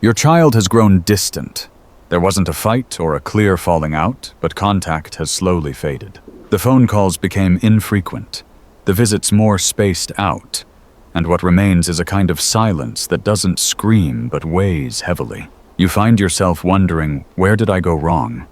Your child has grown distant. There wasn't a fight or a clear falling out, but contact has slowly faded. The phone calls became infrequent, the visits more spaced out, and what remains is a kind of silence that doesn't scream but weighs heavily. You find yourself wondering, where did I go wrong?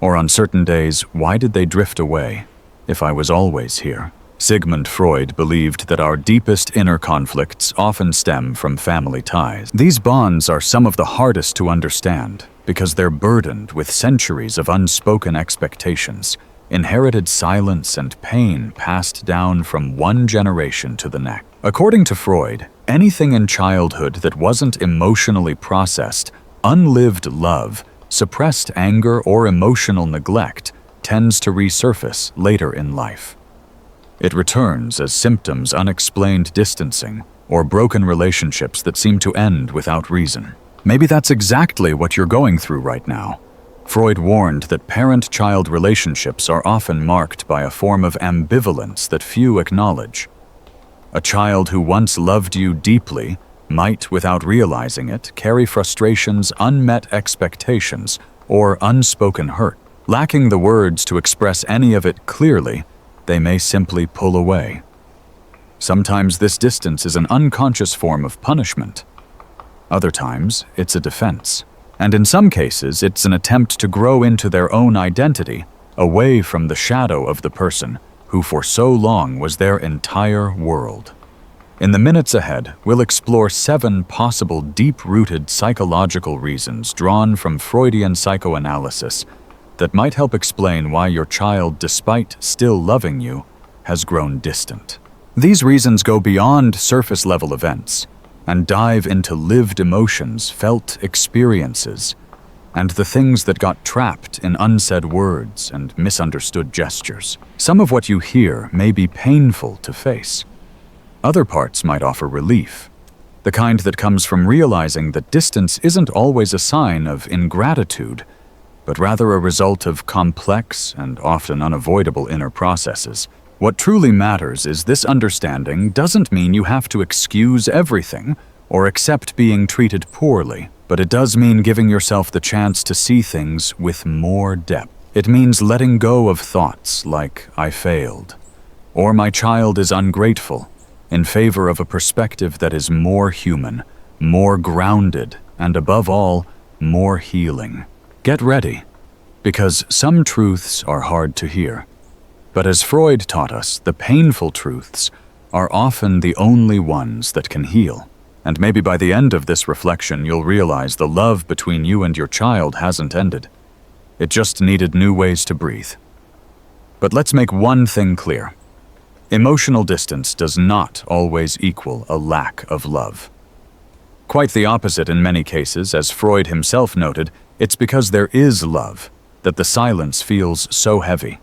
Or on certain days, why did they drift away, if I was always here? Sigmund Freud believed that our deepest inner conflicts often stem from family ties. These bonds are some of the hardest to understand because they're burdened with centuries of unspoken expectations, inherited silence and pain passed down from one generation to the next. According to Freud, anything in childhood that wasn't emotionally processed, unlived love, suppressed anger, or emotional neglect tends to resurface later in life. It returns as symptoms unexplained distancing or broken relationships that seem to end without reason. Maybe that's exactly what you're going through right now. Freud warned that parent-child relationships are often marked by a form of ambivalence that few acknowledge. A child who once loved you deeply might, without realizing it, carry frustrations, unmet expectations, or unspoken hurt. Lacking the words to express any of it clearly, they may simply pull away. Sometimes this distance is an unconscious form of punishment. Other times, it's a defense. And in some cases, it's an attempt to grow into their own identity, away from the shadow of the person who for so long was their entire world. In the minutes ahead, we'll explore 7 possible deep-rooted psychological reasons drawn from Freudian psychoanalysis that might help explain why your child, despite still loving you, has grown distant. These reasons go beyond surface-level events and dive into lived emotions, felt experiences, and the things that got trapped in unsaid words and misunderstood gestures. Some of what you hear may be painful to face. Other parts might offer relief, the kind that comes from realizing that distance isn't always a sign of ingratitude, but rather a result of complex and often unavoidable inner processes. What truly matters is this understanding doesn't mean you have to excuse everything or accept being treated poorly, but it does mean giving yourself the chance to see things with more depth. It means letting go of thoughts like, I failed, or my child is ungrateful, in favor of a perspective that is more human, more grounded, and above all, more healing. Get ready, because some truths are hard to hear. But as Freud taught us, the painful truths are often the only ones that can heal. And maybe by the end of this reflection, you'll realize the love between you and your child hasn't ended. It just needed new ways to breathe. But let's make one thing clear. Emotional distance does not always equal a lack of love. Quite the opposite in many cases, as Freud himself noted, it's because there is love that the silence feels so heavy.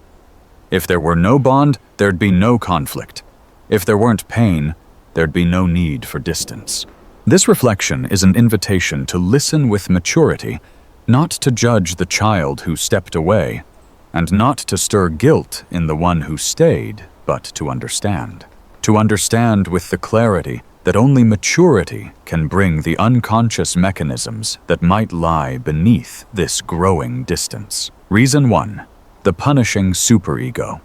If there were no bond, there'd be no conflict. If there weren't pain, there'd be no need for distance. This reflection is an invitation to listen with maturity, not to judge the child who stepped away, and not to stir guilt in the one who stayed, but to understand. To understand with the clarity that only maturity can bring the unconscious mechanisms that might lie beneath this growing distance. Reason 1. The punishing superego.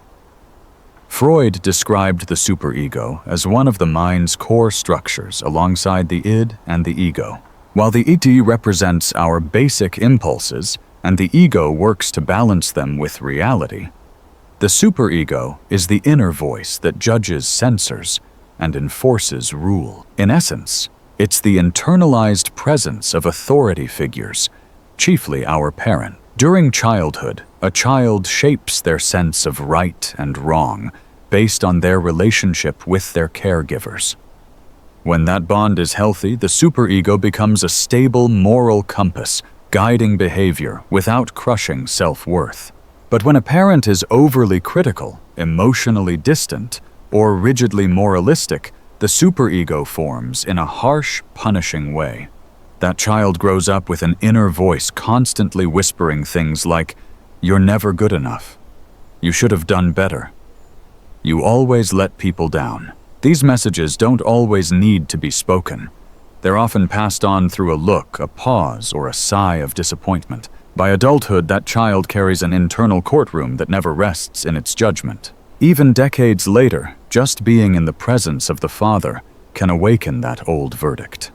Freud described the superego as one of the mind's core structures alongside the id and the ego. While the id represents our basic impulses and the ego works to balance them with reality, the superego is the inner voice that judges, censors, and enforces rule. In essence, it's the internalized presence of authority figures, chiefly our parent. During childhood, a child shapes their sense of right and wrong based on their relationship with their caregivers. When that bond is healthy, the superego becomes a stable moral compass, guiding behavior without crushing self-worth. But when a parent is overly critical, emotionally distant, or rigidly moralistic, the superego forms in a harsh, punishing way. That child grows up with an inner voice constantly whispering things like, "You're never good enough. You should have done better. You always let people down." These messages don't always need to be spoken. They're often passed on through a look, a pause, or a sigh of disappointment. By adulthood, that child carries an internal courtroom that never rests in its judgment. Even decades later, just being in the presence of the father can awaken that old verdict.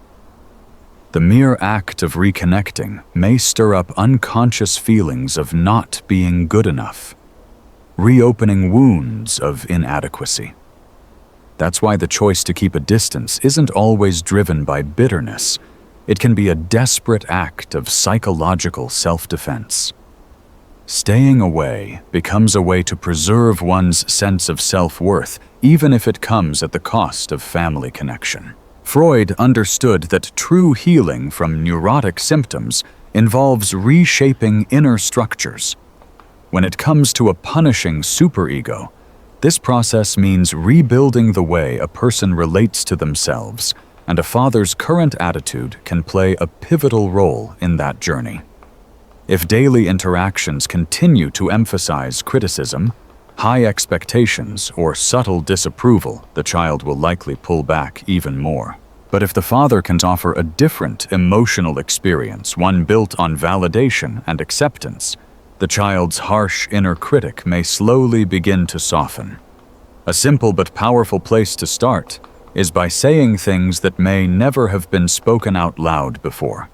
The mere act of reconnecting may stir up unconscious feelings of not being good enough, reopening wounds of inadequacy. That's why the choice to keep a distance isn't always driven by bitterness. It can be a desperate act of psychological self-defense. Staying away becomes a way to preserve one's sense of self-worth, even if it comes at the cost of family connection. Freud understood that true healing from neurotic symptoms involves reshaping inner structures. When it comes to a punishing superego, this process means rebuilding the way a person relates to themselves, and a father's current attitude can play a pivotal role in that journey. If daily interactions continue to emphasize criticism, high expectations, or subtle disapproval, the child will likely pull back even more. But if the father can offer a different emotional experience, one built on validation and acceptance, the child's harsh inner critic may slowly begin to soften. A simple but powerful place to start is by saying things that may never have been spoken out loud before.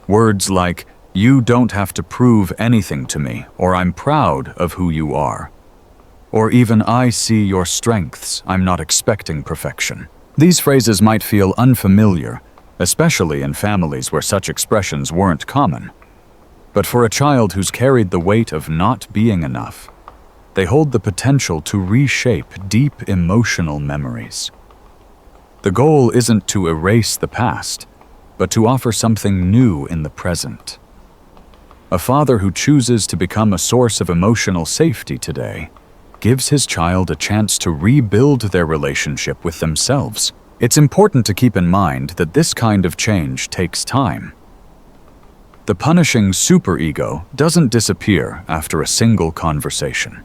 Words like, "You don't have to prove anything to me," or "I'm proud of who you are," or even "I see your strengths, I'm not expecting perfection." These phrases might feel unfamiliar, especially in families where such expressions weren't common. But for a child who's carried the weight of not being enough, they hold the potential to reshape deep emotional memories. The goal isn't to erase the past, but to offer something new in the present. A father who chooses to become a source of emotional safety today gives his child a chance to rebuild their relationship with themselves. It's important to keep in mind that this kind of change takes time. The punishing superego doesn't disappear after a single conversation.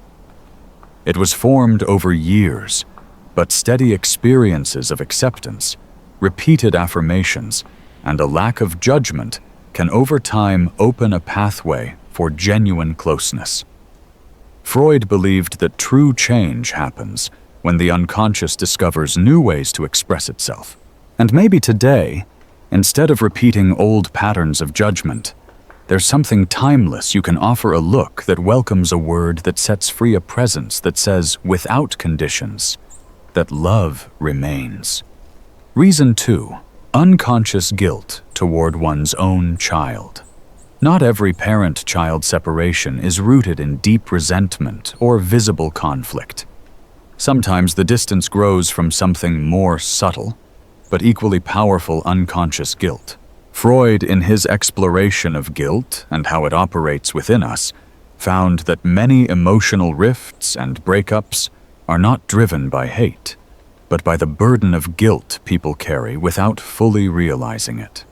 It was formed over years, but steady experiences of acceptance, repeated affirmations, and a lack of judgment can over time open a pathway for genuine closeness. Freud believed that true change happens when the unconscious discovers new ways to express itself. And maybe today, instead of repeating old patterns of judgment, there's something timeless you can offer: a look that welcomes a word, that sets free a presence that says, without conditions, that love remains. Reason 2. Unconscious guilt toward one's own child. Not every parent-child separation is rooted in deep resentment or visible conflict. Sometimes the distance grows from something more subtle, but equally powerful unconscious guilt. Freud, in his exploration of guilt and how it operates within us, found that many emotional rifts and breakups are not driven by hate, but by the burden of guilt people carry without fully realizing it.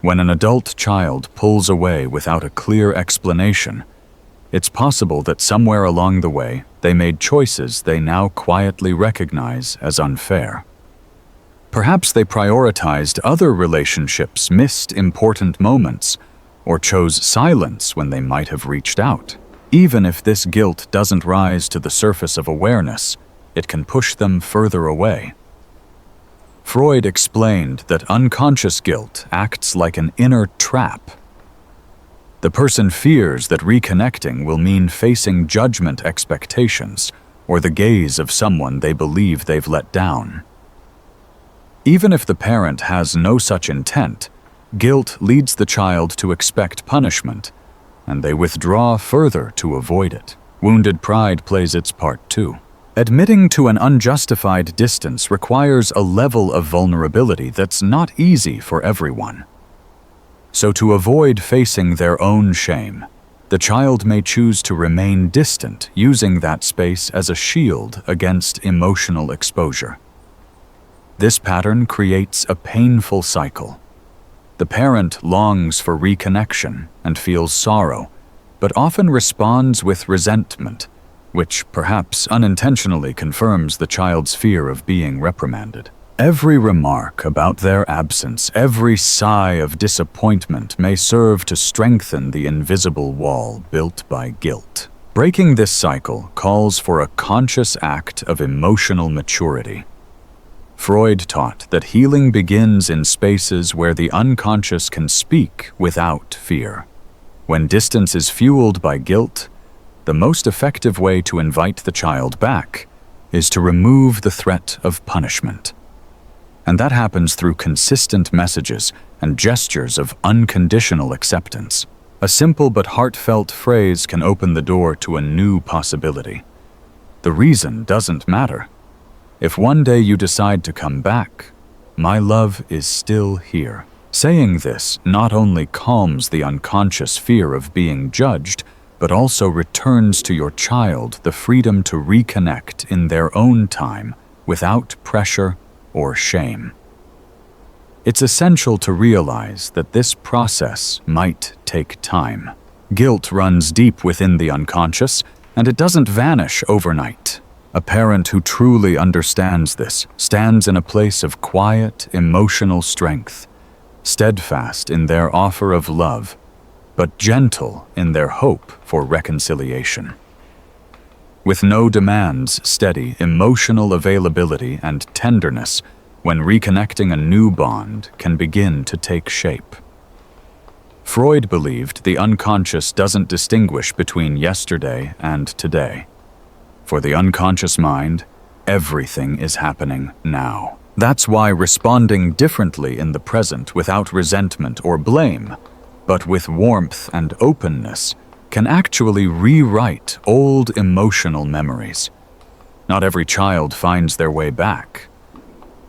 When an adult child pulls away without a clear explanation, it's possible that somewhere along the way they made choices they now quietly recognize as unfair. Perhaps they prioritized other relationships, missed important moments, or chose silence when they might have reached out. Even if this guilt doesn't rise to the surface of awareness, it can push them further away. Freud explained that unconscious guilt acts like an inner trap. The person fears that reconnecting will mean facing judgment, expectations, or the gaze of someone they believe they've let down. Even if the parent has no such intent, guilt leads the child to expect punishment, and they withdraw further to avoid it. Wounded pride plays its part too. Admitting to an unjustified distance requires a level of vulnerability that's not easy for everyone. So to avoid facing their own shame, the child may choose to remain distant, using that space as a shield against emotional exposure. This pattern creates a painful cycle. The parent longs for reconnection and feels sorrow, but often responds with resentment, which perhaps unintentionally confirms the child's fear of being reprimanded. Every remark about their absence, every sigh of disappointment may serve to strengthen the invisible wall built by guilt. Breaking this cycle calls for a conscious act of emotional maturity. Freud taught that healing begins in spaces where the unconscious can speak without fear. When distance is fueled by guilt, the most effective way to invite the child back is to remove the threat of punishment. And that happens through consistent messages and gestures of unconditional acceptance. A simple but heartfelt phrase can open the door to a new possibility. The reason doesn't matter. If one day you decide to come back, my love is still here. Saying this not only calms the unconscious fear of being judged, but also returns to your child the freedom to reconnect in their own time without pressure or shame. It's essential to realize that this process might take time. Guilt runs deep within the unconscious, and it doesn't vanish overnight. A parent who truly understands this stands in a place of quiet, emotional strength, steadfast in their offer of love, but gentle in their hope for reconciliation. With no demands, steady, emotional availability and tenderness when reconnecting a new bond can begin to take shape. Freud believed the unconscious doesn't distinguish between yesterday and today. For the unconscious mind, everything is happening now. That's why responding differently in the present without resentment or blame, but with warmth and openness, can actually rewrite old emotional memories. Not every child finds their way back,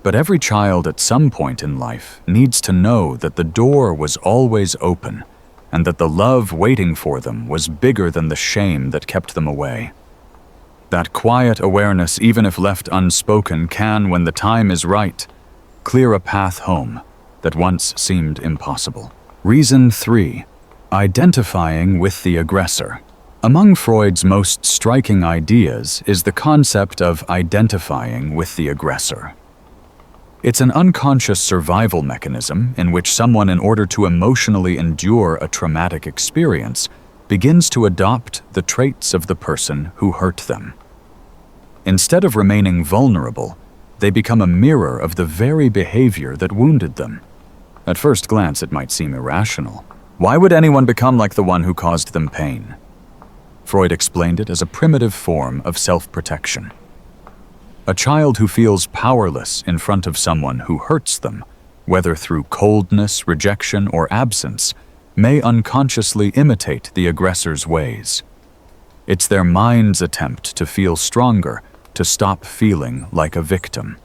but every child at some point in life needs to know that the door was always open and that the love waiting for them was bigger than the shame that kept them away. That quiet awareness, even if left unspoken, can, when the time is right, clear a path home that once seemed impossible. Reason 3. Identifying with the aggressor. Among Freud's most striking ideas is the concept of identifying with the aggressor. It's an unconscious survival mechanism in which someone, in order to emotionally endure a traumatic experience, begins to adopt the traits of the person who hurt them. Instead of remaining vulnerable, they become a mirror of the very behavior that wounded them. At first glance, it might seem irrational. Why would anyone become like the one who caused them pain? Freud explained it as a primitive form of self-protection. A child who feels powerless in front of someone who hurts them, whether through coldness, rejection, or absence, may unconsciously imitate the aggressor's ways. It's their mind's attempt to feel stronger, to stop feeling like a victim.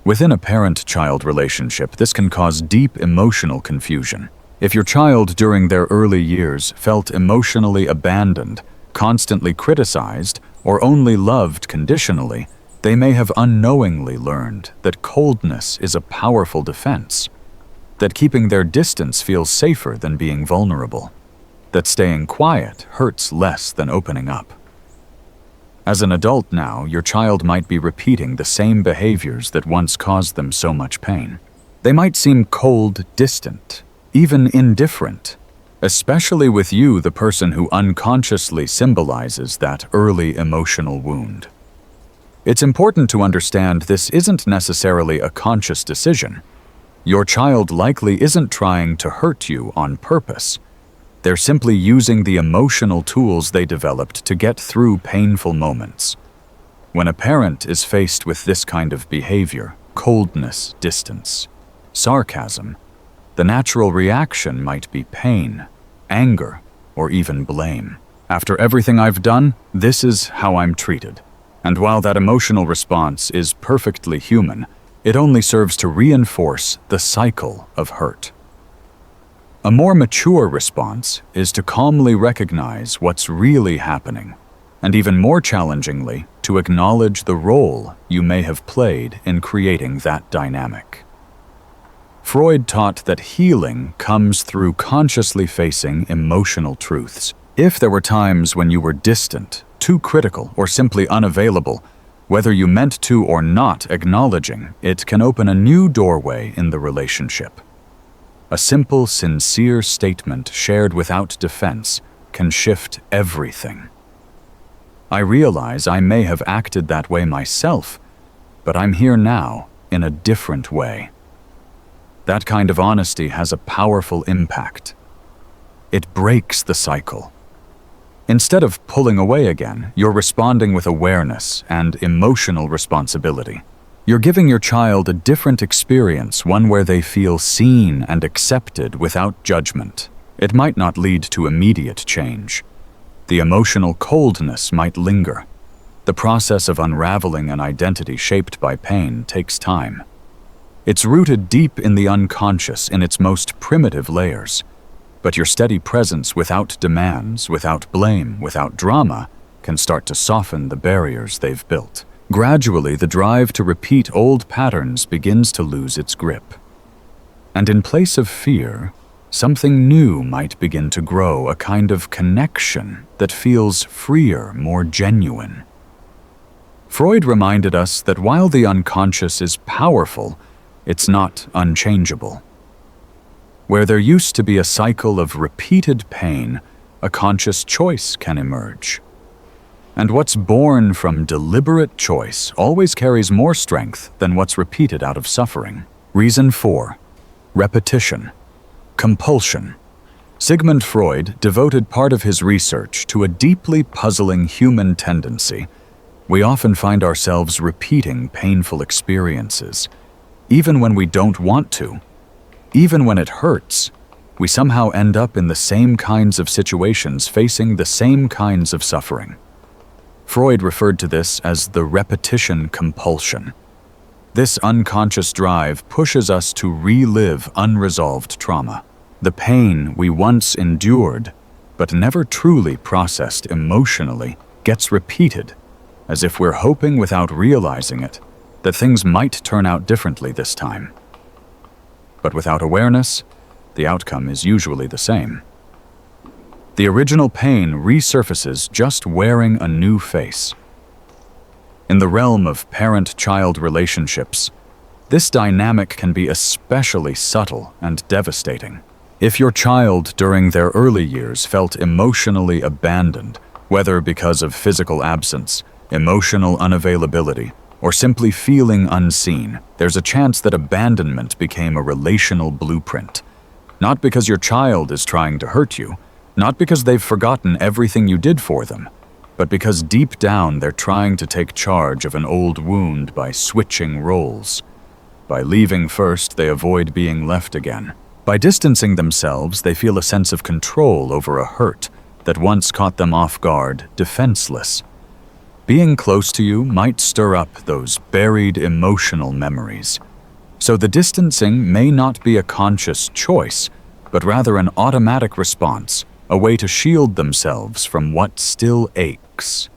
Within a parent-child relationship, this can cause deep emotional confusion. If your child during their early years felt emotionally abandoned, constantly criticized, or only loved conditionally, they may have unknowingly learned that coldness is a powerful defense, that keeping their distance feels safer than being vulnerable, that staying quiet hurts less than opening up. As an adult now, your child might be repeating the same behaviors that once caused them so much pain. They might seem cold, distant, even indifferent, especially with you, the person who unconsciously symbolizes that early emotional wound. It's important to understand this isn't necessarily a conscious decision. Your child likely isn't trying to hurt you on purpose. They're simply using the emotional tools they developed to get through painful moments. When a parent is faced with this kind of behavior, coldness, distance, sarcasm, the natural reaction might be pain, anger, or even blame. After everything I've done, this is how I'm treated. And while that emotional response is perfectly human, it only serves to reinforce the cycle of hurt. A more mature response is to calmly recognize what's really happening, and even more challengingly, to acknowledge the role you may have played in creating that dynamic. Freud taught that healing comes through consciously facing emotional truths. If there were times when you were distant, too critical, or simply unavailable, Whether you meant to or not, acknowledging it can open a new doorway in the relationship. A simple, sincere statement shared without defense can shift everything. I realize I may have acted that way myself, but I'm here now in a different way. That kind of honesty has a powerful impact. It breaks the cycle. Instead of pulling away again, you're responding with awareness and emotional responsibility. You're giving your child a different experience, one where they feel seen and accepted without judgment. It might not lead to immediate change. The emotional coldness might linger. The process of unraveling an identity shaped by pain takes time. It's rooted deep in the unconscious in its most primitive layers. But your steady presence without demands, without blame, without drama, can start to soften the barriers they've built. Gradually, the drive to repeat old patterns begins to lose its grip. And in place of fear, something new might begin to grow, a kind of connection that feels freer, more genuine. Freud reminded us that while the unconscious is powerful, it's not unchangeable. Where there used to be a cycle of repeated pain, a conscious choice can emerge. And what's born from deliberate choice always carries more strength than what's repeated out of suffering. Reason 4. Repetition. Compulsion. Sigmund Freud devoted part of his research to a deeply puzzling human tendency. We often find ourselves repeating painful experiences, even when we don't want to. Even when it hurts, we somehow end up in the same kinds of situations, facing the same kinds of suffering. Freud referred to this as the repetition compulsion. This unconscious drive pushes us to relive unresolved trauma. The pain we once endured, but never truly processed emotionally, gets repeated, as if we're hoping without realizing it that things might turn out differently this time. But without awareness, the outcome is usually the same. The original pain resurfaces just wearing a new face. In the realm of parent-child relationships, this dynamic can be especially subtle and devastating. If your child during their early years felt emotionally abandoned, whether because of physical absence, emotional unavailability, or simply feeling unseen, there's a chance that abandonment became a relational blueprint. Not because your child is trying to hurt you, not because they've forgotten everything you did for them, but because deep down they're trying to take charge of an old wound by switching roles. By leaving first, they avoid being left again. By distancing themselves, they feel a sense of control over a hurt that once caught them off guard, defenseless. Being close to you might stir up those buried emotional memories. So the distancing may not be a conscious choice, but rather an automatic response, a way to shield themselves from what still aches.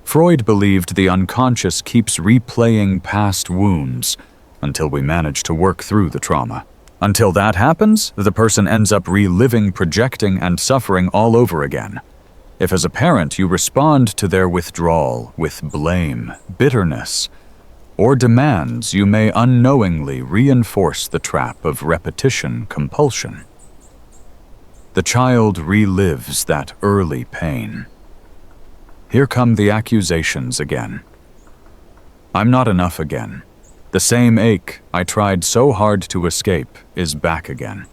Freud believed the unconscious keeps replaying past wounds until we manage to work through the trauma. Until that happens, the person ends up reliving, projecting, and suffering all over again. If as a parent you respond to their withdrawal with blame, bitterness, or demands, you may unknowingly reinforce the trap of repetition compulsion. The child relives that early pain. Here come the accusations again. I'm not enough again. The same ache I tried so hard to escape is back again.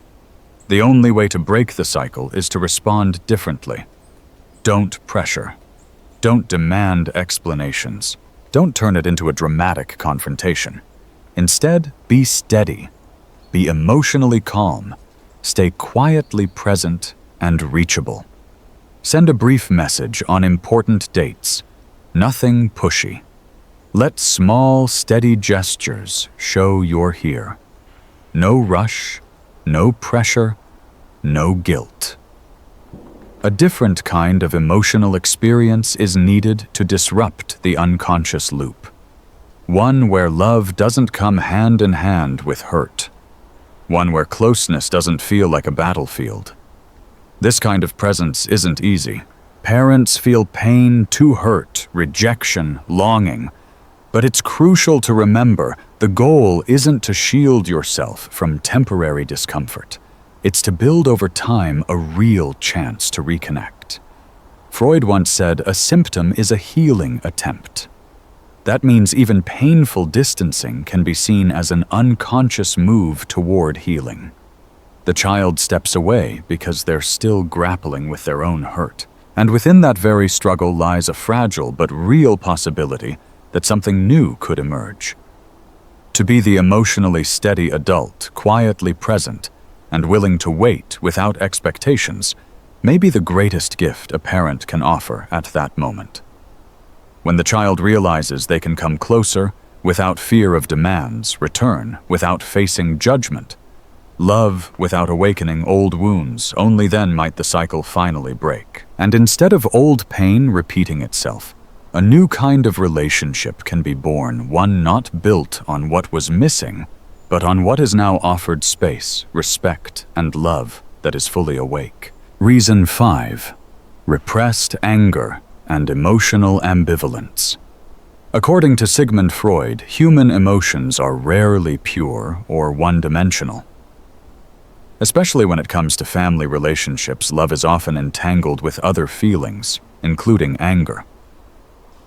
The only way to break the cycle is to respond differently. Don't pressure. Don't demand explanations. Don't turn it into a dramatic confrontation. Instead, be steady. Be emotionally calm. Stay quietly present and reachable. Send a brief message on important dates. Nothing pushy. Let small, steady gestures show you're here. No rush, no pressure, no guilt. A different kind of emotional experience is needed to disrupt the unconscious loop. One where love doesn't come hand in hand with hurt. One where closeness doesn't feel like a battlefield. This kind of presence isn't easy. Parents feel pain to hurt, rejection, longing. But it's crucial to remember the goal isn't to shield yourself from temporary discomfort. It's to build over time a real chance to reconnect. Freud once said a symptom is a healing attempt. That means even painful distancing can be seen as an unconscious move toward healing. The child steps away because they're still grappling with their own hurt. And within that very struggle lies a fragile but real possibility that something new could emerge. To be the emotionally steady adult, quietly present, and willing to wait without expectations may be the greatest gift a parent can offer at that moment. When the child realizes they can come closer without fear of demands, return without facing judgment, love without awakening old wounds, only then might the cycle finally break. And instead of old pain repeating itself, a new kind of relationship can be born, one not built on what was missing, but on what is now offered space, respect, and love that is fully awake. Reason 5. Repressed anger and emotional ambivalence. According to Sigmund Freud, human emotions are rarely pure or one-dimensional. Especially when it comes to family relationships, love is often entangled with other feelings, including anger.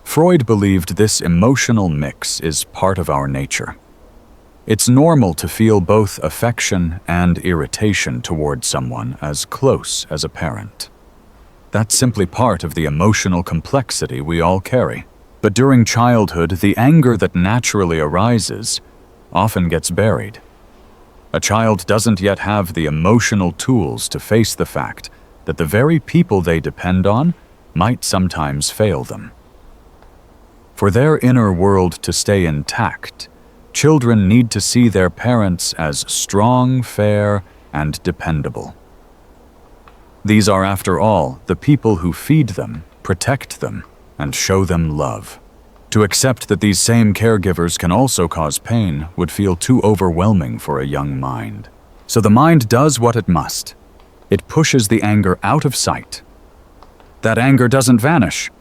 Freud believed this emotional mix is part of our nature. It's normal to feel both affection and irritation toward someone as close as a parent. That's simply part of the emotional complexity we all carry. But during childhood, the anger that naturally arises often gets buried. A child doesn't yet have the emotional tools to face the fact that the very people they depend on might sometimes fail them. For their inner world to stay intact, children need to see their parents as strong, fair, and dependable. These are, after all, the people who feed them, protect them, and show them love. To accept that these same caregivers can also cause pain would feel too overwhelming for a young mind. So the mind does what it must. It pushes the anger out of sight. That anger doesn't vanish.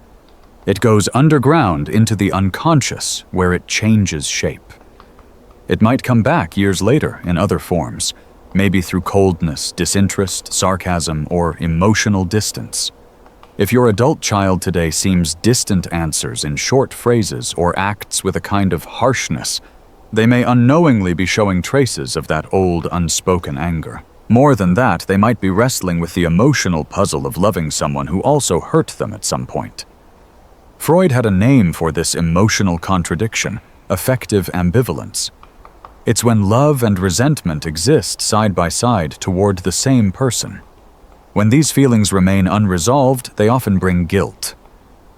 It goes underground into the unconscious, where it changes shape. It might come back years later in other forms, maybe through coldness, disinterest, sarcasm, or emotional distance. If your adult child today seems distant answers in short phrases or acts with a kind of harshness, they may unknowingly be showing traces of that old unspoken anger. More than that, they might be wrestling with the emotional puzzle of loving someone who also hurt them at some point. Freud had a name for this emotional contradiction: affective ambivalence. It's when love and resentment exist side by side toward the same person. When these feelings remain unresolved, they often bring guilt.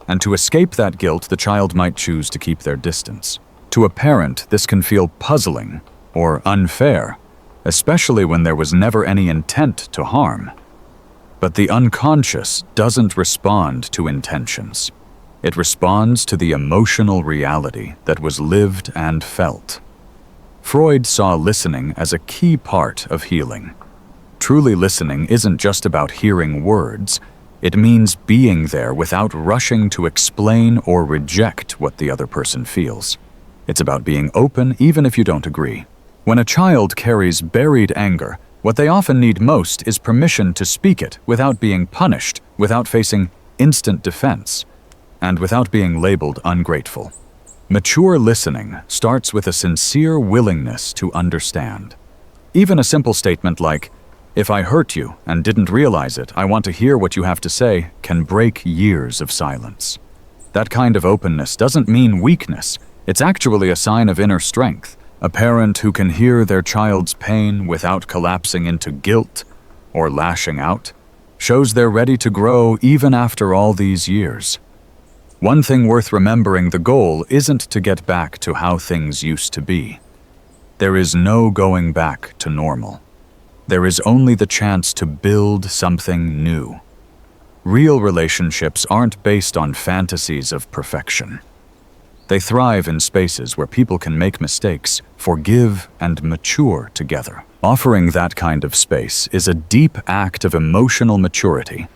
And to escape that guilt, the child might choose to keep their distance. To a parent, this can feel puzzling or unfair, especially when there was never any intent to harm. But the unconscious doesn't respond to intentions. It responds to the emotional reality that was lived and felt. Freud saw listening as a key part of healing. Truly listening isn't just about hearing words. It means being there without rushing to explain or reject what the other person feels. It's about being open even if you don't agree. When a child carries buried anger, what they often need most is permission to speak it without being punished, without facing instant defense, and without being labeled ungrateful. Mature listening starts with a sincere willingness to understand. Even a simple statement like, "If I hurt you and didn't realize it, I want to hear what you have to say," can break years of silence. That kind of openness doesn't mean weakness. It's actually a sign of inner strength. A parent who can hear their child's pain without collapsing into guilt or lashing out shows they're ready to grow even after all these years. One thing worth remembering: the goal isn't to get back to how things used to be. There is no going back to normal. There is only the chance to build something new. Real relationships aren't based on fantasies of perfection. They thrive in spaces where people can make mistakes, forgive, and mature together. Offering that kind of space is a deep act of emotional maturity.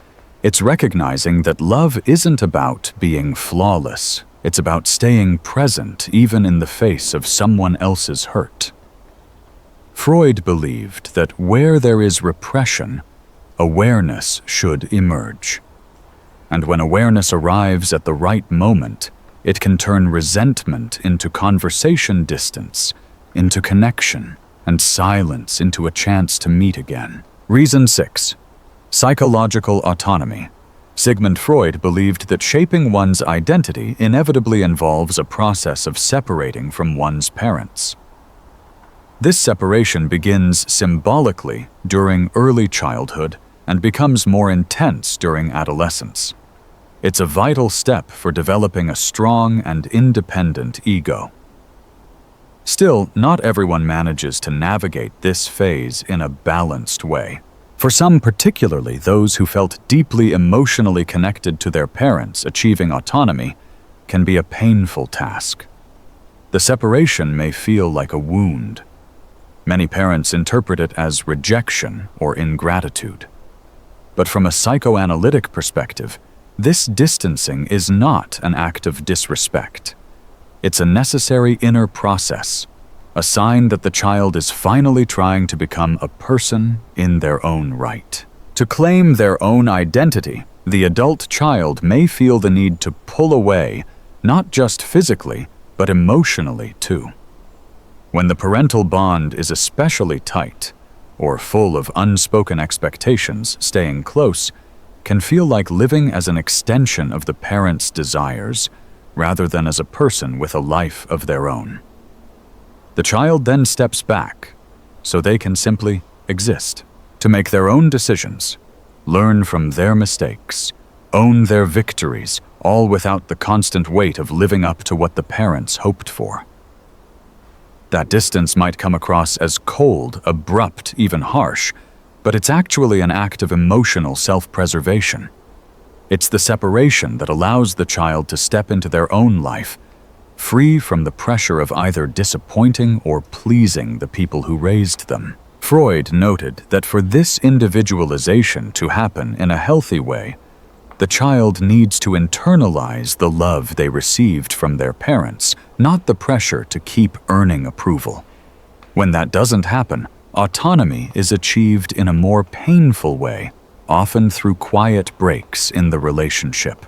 It's recognizing that love isn't about being flawless. It's about staying present even in the face of someone else's hurt. Freud believed that where there is repression, awareness should emerge. And when awareness arrives at the right moment, it can turn resentment into conversation distance, into connection, and silence into a chance to meet again. Reason 6. Psychological autonomy. Sigmund Freud believed that shaping one's identity inevitably involves a process of separating from one's parents. This separation begins symbolically during early childhood and becomes more intense during adolescence. It's a vital step for developing a strong and independent ego. Still, not everyone manages to navigate this phase in a balanced way. For some, particularly those who felt deeply emotionally connected to their parents, achieving autonomy can be a painful task. The separation may feel like a wound. Many parents interpret it as rejection or ingratitude. But from a psychoanalytic perspective, this distancing is not an act of disrespect. It's a necessary inner process, a sign that the child is finally trying to become a person in their own right. To claim their own identity, the adult child may feel the need to pull away, not just physically, but emotionally too. When the parental bond is especially tight, or full of unspoken expectations, staying close can feel like living as an extension of the parent's desires, rather than as a person with a life of their own. The child then steps back, so they can simply exist, to make their own decisions, learn from their mistakes, own their victories, all without the constant weight of living up to what the parents hoped for. That distance might come across as cold, abrupt, even harsh, but it's actually an act of emotional self-preservation. It's the separation that allows the child to step into their own life, free from the pressure of either disappointing or pleasing the people who raised them. Freud noted that for this individualization to happen in a healthy way, the child needs to internalize the love they received from their parents, not the pressure to keep earning approval. When that doesn't happen, autonomy is achieved in a more painful way, often through quiet breaks in the relationship.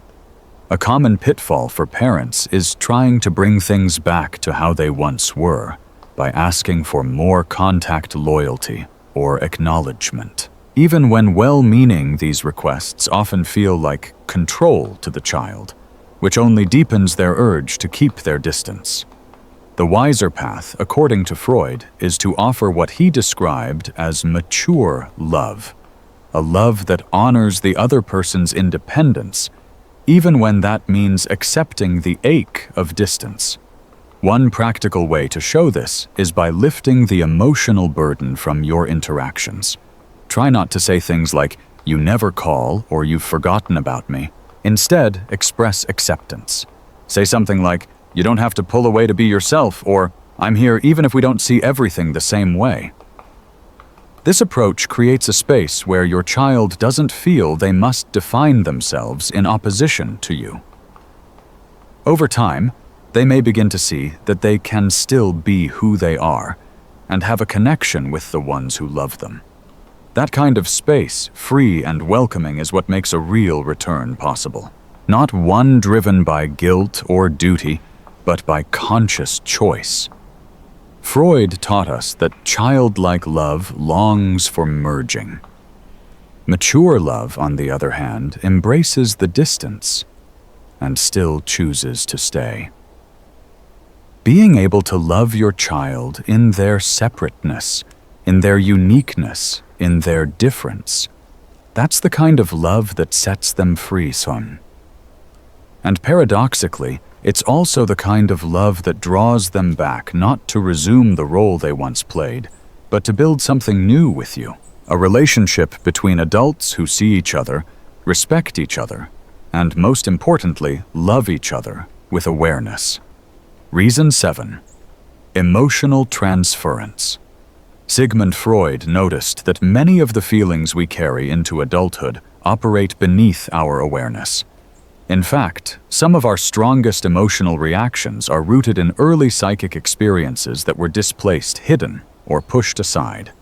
A common pitfall for parents is trying to bring things back to how they once were by asking for more contact loyalty or acknowledgement. Even when well-meaning, these requests often feel like control to the child, which only deepens their urge to keep their distance. The wiser path, according to Freud, is to offer what he described as mature love, a love that honors the other person's independence, even when that means accepting the ache of distance. One practical way to show this is by lifting the emotional burden from your interactions. Try not to say things like, "You never call," or "You've forgotten about me." Instead, express acceptance. Say something like, "You don't have to pull away to be yourself," or "I'm here even if we don't see everything the same way." This approach creates a space where your child doesn't feel they must define themselves in opposition to you. Over time, they may begin to see that they can still be who they are and have a connection with the ones who love them. That kind of space, free and welcoming, is what makes a real return possible. Not one driven by guilt or duty, but by conscious choice. Freud taught us that childlike love longs for merging. Mature love, on the other hand, embraces the distance and still chooses to stay. Being able to love your child in their separateness, in their uniqueness, in their difference, that's the kind of love that sets them free, son. And paradoxically, it's also the kind of love that draws them back not to resume the role they once played, but to build something new with you. A relationship between adults who see each other, respect each other, and most importantly, love each other with awareness. Reason 7. Emotional transference. Sigmund Freud noticed that many of the feelings we carry into adulthood operate beneath our awareness. In fact, some of our strongest emotional reactions are rooted in early psychic experiences that were displaced, hidden, or pushed aside.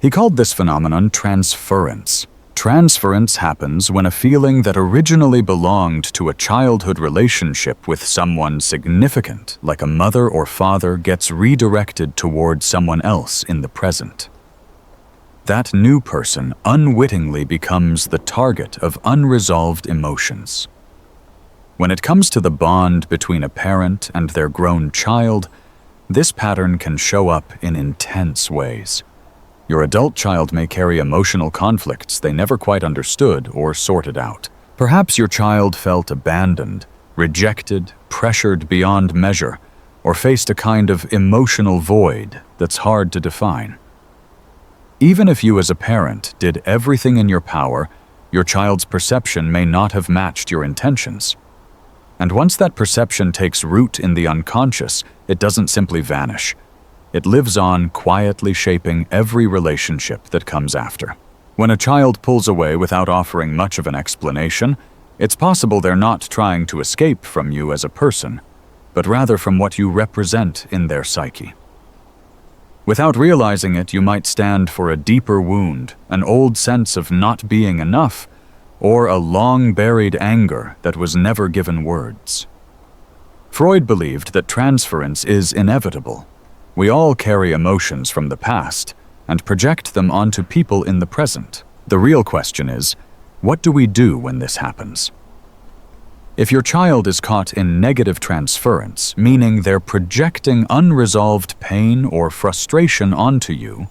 He called this phenomenon transference. Transference happens when a feeling that originally belonged to a childhood relationship with someone significant, like a mother or father, gets redirected toward someone else in the present. That new person unwittingly becomes the target of unresolved emotions. When it comes to the bond between a parent and their grown child, this pattern can show up in intense ways. Your adult child may carry emotional conflicts they never quite understood or sorted out. Perhaps your child felt abandoned, rejected, pressured beyond measure, or faced a kind of emotional void that's hard to define. Even if you as a parent did everything in your power, your child's perception may not have matched your intentions. And once that perception takes root in the unconscious, it doesn't simply vanish. It lives on, quietly shaping every relationship that comes after. When a child pulls away without offering much of an explanation, it's possible they're not trying to escape from you as a person, but rather from what you represent in their psyche. Without realizing it, you might stand for a deeper wound, an old sense of not being enough, or a long-buried anger that was never given words. Freud believed that transference is inevitable. We all carry emotions from the past and project them onto people in the present. The real question is, what do we do when this happens? If your child is caught in negative transference, meaning they're projecting unresolved pain or frustration onto you,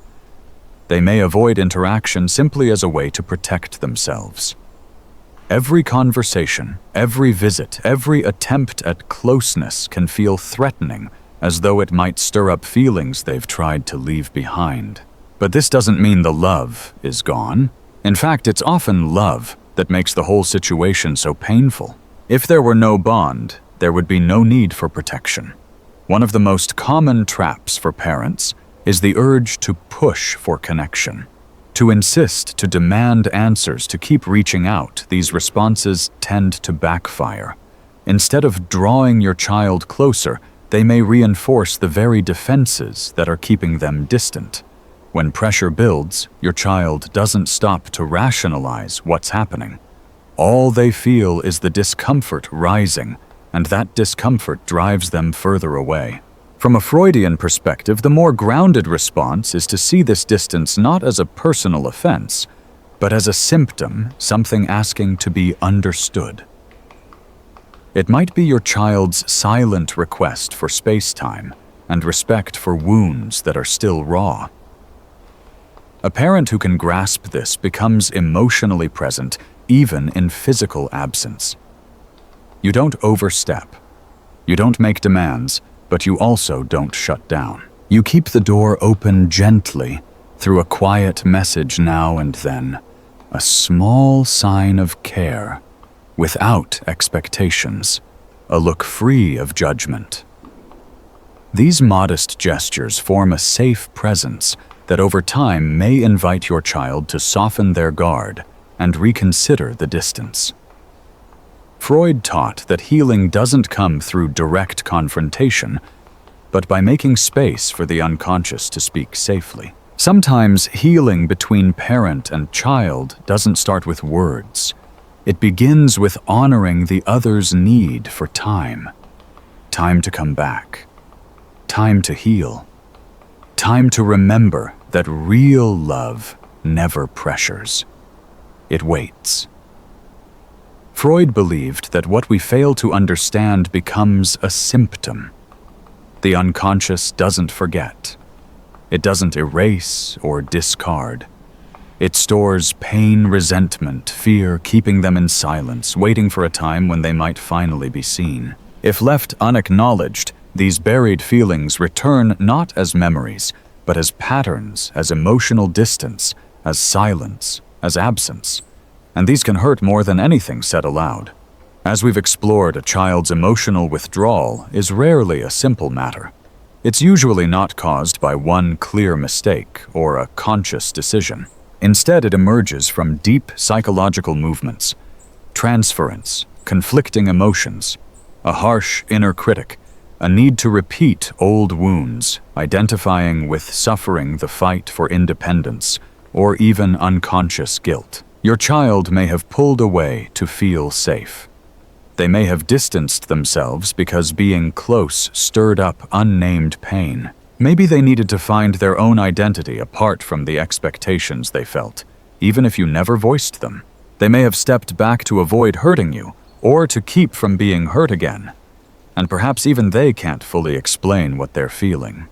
they may avoid interaction simply as a way to protect themselves. Every conversation, every visit, every attempt at closeness can feel threatening, as though it might stir up feelings they've tried to leave behind. But this doesn't mean the love is gone. In fact, it's often love that makes the whole situation so painful. If there were no bond, there would be no need for protection. One of the most common traps for parents is the urge to push for connection. To insist, to demand answers, to keep reaching out. These responses tend to backfire. Instead of drawing your child closer, they may reinforce the very defenses that are keeping them distant. When pressure builds, your child doesn't stop to rationalize what's happening. All they feel is the discomfort rising, and that discomfort drives them further away. From a Freudian perspective, the more grounded response is to see this distance not as a personal offense, but as a symptom, something asking to be understood. It might be your child's silent request for space-time and respect for wounds that are still raw. A parent who can grasp this becomes emotionally present even in physical absence. You don't overstep. You don't make demands, but you also don't shut down. You keep the door open gently through a quiet message now and then, a small sign of care, without expectations, a look free of judgment. These modest gestures form a safe presence that over time may invite your child to soften their guard and reconsider the distance. Freud taught that healing doesn't come through direct confrontation, but by making space for the unconscious to speak safely. Sometimes healing between parent and child doesn't start with words. It begins with honoring the other's need for time. Time to come back. Time to heal. Time to remember that real love never pressures. It waits. Freud believed that what we fail to understand becomes a symptom. The unconscious doesn't forget. It doesn't erase or discard. It stores pain, resentment, fear, keeping them in silence, waiting for a time when they might finally be seen. If left unacknowledged, these buried feelings return not as memories, but as patterns, as emotional distance, as silence, as absence. And these can hurt more than anything said aloud. As we've explored, a child's emotional withdrawal is rarely a simple matter. It's usually not caused by one clear mistake or a conscious decision. Instead, it emerges from deep psychological movements, transference, conflicting emotions, a harsh inner critic, a need to repeat old wounds, identifying with suffering the fight for independence, or even unconscious guilt. Your child may have pulled away to feel safe. They may have distanced themselves because being close stirred up unnamed pain. Maybe they needed to find their own identity apart from the expectations they felt, even if you never voiced them. They may have stepped back to avoid hurting you, or to keep from being hurt again. And perhaps even they can't fully explain what they're feeling.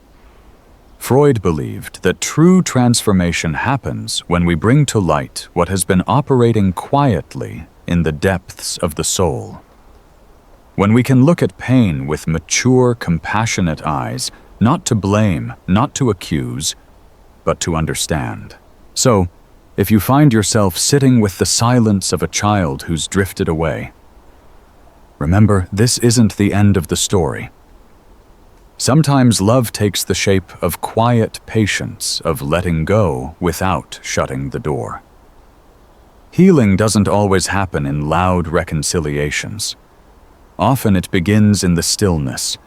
Freud believed that true transformation happens when we bring to light what has been operating quietly in the depths of the soul. When we can look at pain with mature, compassionate eyes, not to blame, not to accuse, but to understand. So, if you find yourself sitting with the silence of a child who's drifted away, remember, this isn't the end of the story. Sometimes love takes the shape of quiet patience, of letting go without shutting the door. Healing doesn't always happen in loud reconciliations. Often it begins in the stillness,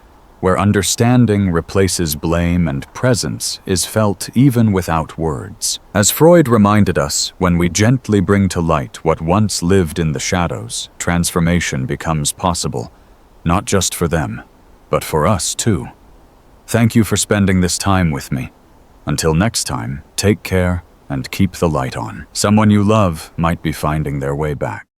where understanding replaces blame and presence is felt even without words. As Freud reminded us, when we gently bring to light what once lived in the shadows, transformation becomes possible, not just for them, but for us too. Thank you for spending this time with me. Until next time, take care and keep the light on. Someone you love might be finding their way back.